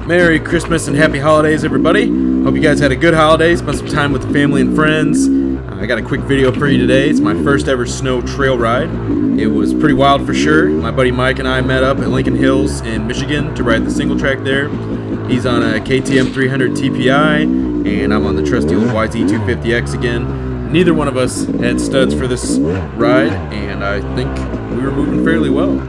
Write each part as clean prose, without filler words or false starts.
Merry Christmas and Happy Holidays, everybody. Hope you guys had a good holiday, spent some time with the family and friends. I got a quick video for you today. It's my first ever snow trail ride. It was pretty wild for sure. My buddy Mike and I met up at Lincoln Hills in Michigan to ride the single track there. He's on a KTM 300 TPI, and I'm on the trusty old YZ250X again. Neither one of us had studs for this ride, and I think we were moving fairly well.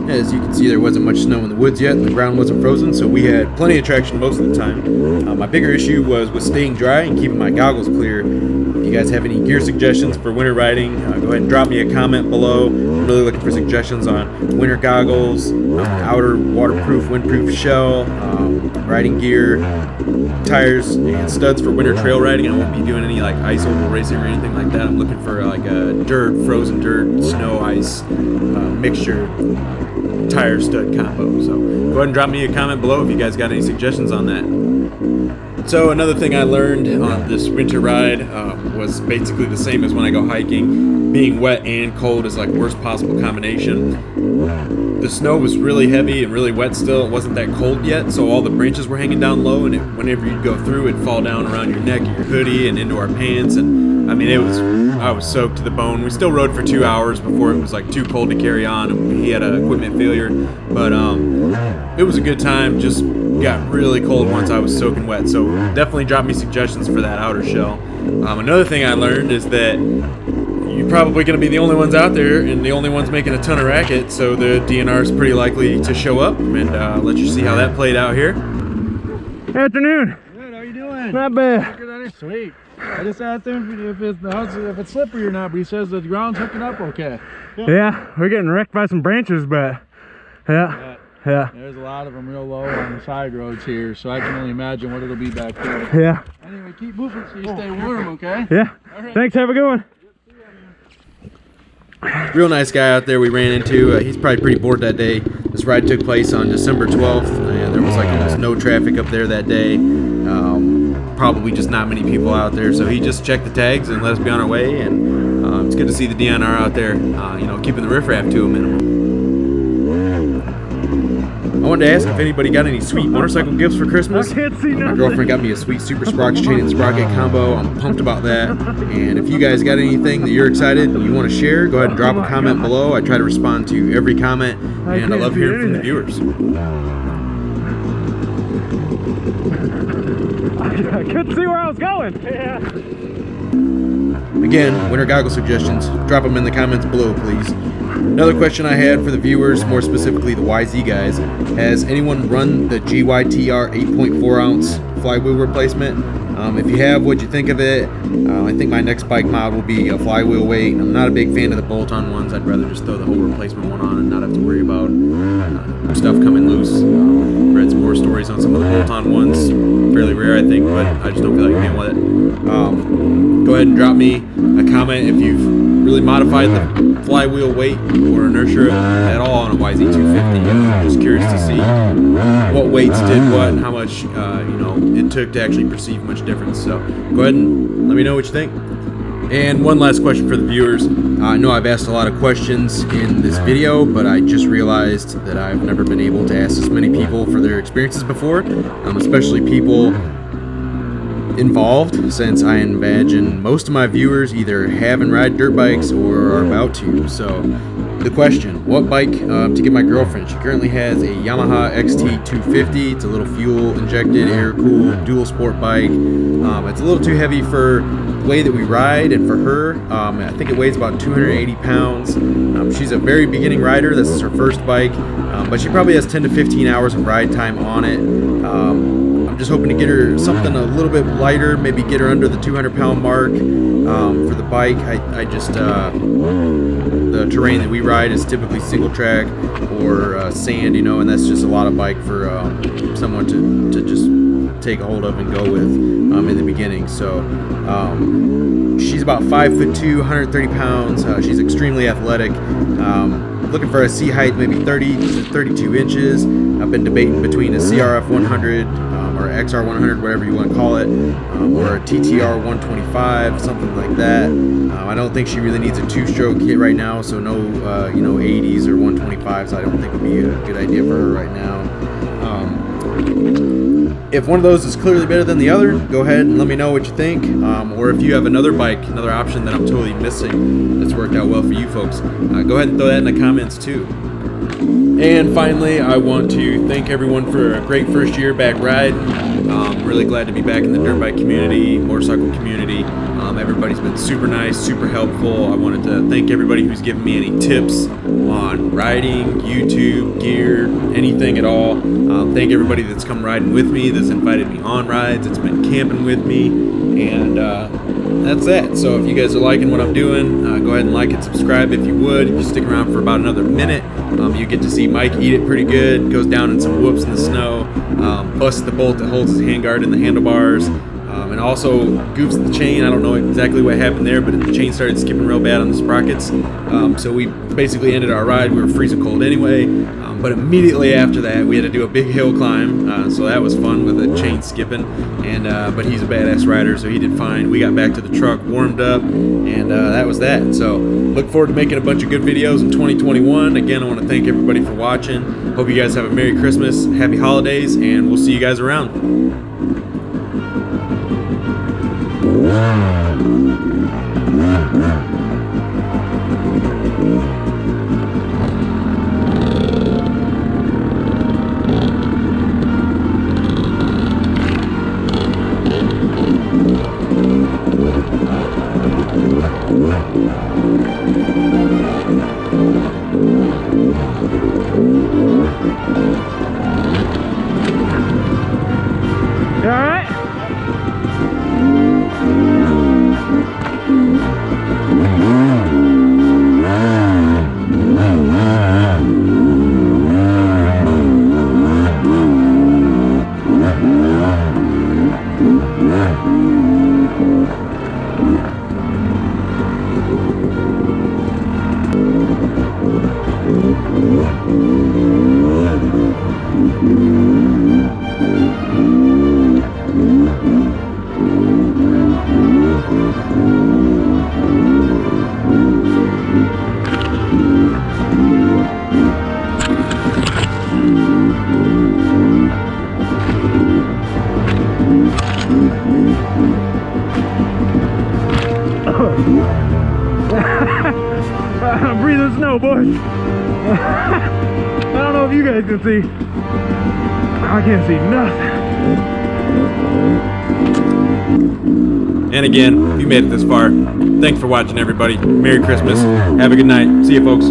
As you can see, there wasn't much snow in the woods yet, and the ground wasn't frozen, so we had plenty of traction most of the time. My bigger issue was with staying dry and keeping my goggles clear. If you guys have any gear suggestions for winter riding, go ahead and drop me a comment below. I'm really looking for suggestions on winter goggles, outer waterproof, windproof shell, riding gear, tires, and studs for winter trail riding. I won't be doing any like ice oval racing or anything like that. I'm looking for like a frozen dirt, snow, ice mixture tire stud combo. So go ahead and drop me a comment below if you guys got any suggestions on that. So another thing I learned on this winter ride was basically the same as when I go hiking. Being wet and cold is like worst possible combination. The snow was really heavy and really wet still. It wasn't that cold yet, so all the branches were hanging down low, and whenever you'd go through, it'd fall down around your neck and your hoodie and into our pants. And I mean, I was soaked to the bone. We still rode for 2 hours before it was like too cold to carry on, and he had an equipment failure. But it was a good time. Just got really cold once I was soaking wet. So definitely drop me suggestions for that outer shell. Another thing I learned is that you're probably going to be the only ones out there and the only ones making a ton of racket, so the DNR is pretty likely to show up, and let you see how that played out here. Afternoon. Good, how you doing? Not bad. Sweet. I just asked him if it's slippery or not, but he says the ground's hooking up okay. Yeah, we're getting wrecked by some branches, but yeah. There's a lot of them real low on the side roads here, so I can only imagine what it'll be back there. Yeah. Anyway, keep moving so you stay warm, okay? Yeah. All right. Thanks, have a good one. Real nice guy out there we ran into. He's probably pretty bored that day. This ride took place on December 12th, and there was like almost no traffic up there that day. Probably just not many people out there, so he just checked the tags and let us be on our way, and it's good to see the DNR out there, keeping the riffraff to a minimum. I wanted to ask if anybody got any sweet motorcycle gifts for Christmas. My girlfriend got me a sweet Super Sprox chain and sprocket combo. I'm pumped about that. And if you guys got anything that you're excited and you want to share, go ahead and drop a comment below. I try to respond to every comment, and I love hearing from the viewers. I couldn't see where I was going. Yeah. Again, winter goggle suggestions, drop them in the comments below, please. Another question I had for the viewers, more specifically the YZ guys, has anyone run the GYTR 8.4 ounce flywheel replacement? If you have, what'd you think of it? I think my next bike mod will be a flywheel weight. I'm not a big fan of the bolt-on ones. I'd rather just throw the whole replacement one on and not have to worry about stuff coming loose. Read some more stories on some of the bolt-on ones. Fairly rare, I think, but I just don't feel like being with it. Go ahead and drop me a comment if you've really modified the flywheel weight or inertia at all on a YZ250. I'm just curious to see what weights did what and how much it took to actually perceive much difference. So go ahead and let me know what you think. And one last question for the viewers. I know I've asked a lot of questions in this video, but I just realized that I've never been able to ask as many people for their experiences before, especially people involved, since I imagine most of my viewers either have and ride dirt bikes or are about to. So the question, what bike to get my girlfriend? She currently has a Yamaha XT250. It's a little fuel injected, air cooled, dual sport bike. It's a little too heavy for the way that we ride and for her. I think it weighs about 280 pounds. She's a very beginning rider. This is her first bike, but she probably has 10 to 15 hours of ride time on it. I'm just hoping to get her something a little bit lighter, maybe get her under the 200-pound mark for the bike. I just the terrain that we ride is typically single track or sand, and that's just a lot of bike for someone to just take a hold of and go with in the beginning. So she's about 5'2", 130 pounds. She's extremely athletic. Looking for a seat height maybe 30 to 32 inches. I've been debating between a CRF 100 or XR 100, whatever you want to call it, or a TTR 125, something like that. I don't think she really needs a two-stroke kit right now, so no 80s or 125s I don't think would be a good idea for her right now. if one of those is clearly better than the other, go ahead and let me know what you think. Or if you have another bike, another option that I'm totally missing that's worked out well for you folks, go ahead and throw that in the comments too. And finally, I want to thank everyone for a great first year back riding. Really glad to be back in the dirt bike community, motorcycle community. Everybody's been super nice, super helpful. I wanted to thank everybody who's given me any tips on riding, YouTube, gear, anything at all. Thank everybody that's come riding with me, that's invited me on rides, that's been camping with me, and that's that. So if you guys are liking what I'm doing, go ahead and like and subscribe if you would. If you stick around for about another minute, you get to see Mike eat it pretty good. Goes down in some whoops in the snow, busts the bolt that holds his handguard in the handlebars, and also goofs the chain. I don't know exactly what happened there, but the chain started skipping real bad on the sprockets. So we basically ended our ride. We were freezing cold anyway, but immediately after that, we had to do a big hill climb. So that was fun with the chain skipping. And but he's a badass rider, so he did fine. We got back to the truck, warmed up, and that was that. So look forward to making a bunch of good videos in 2021. Again, I want to thank everybody for watching. Hope you guys have a Merry Christmas, Happy Holidays, and we'll see you guys around. You all right? I'm breathing snow, boys. I don't know if you guys can see. I can't see nothing. And again, if you made it this far, thanks for watching, everybody. Merry Christmas. Have a good night. See you, folks.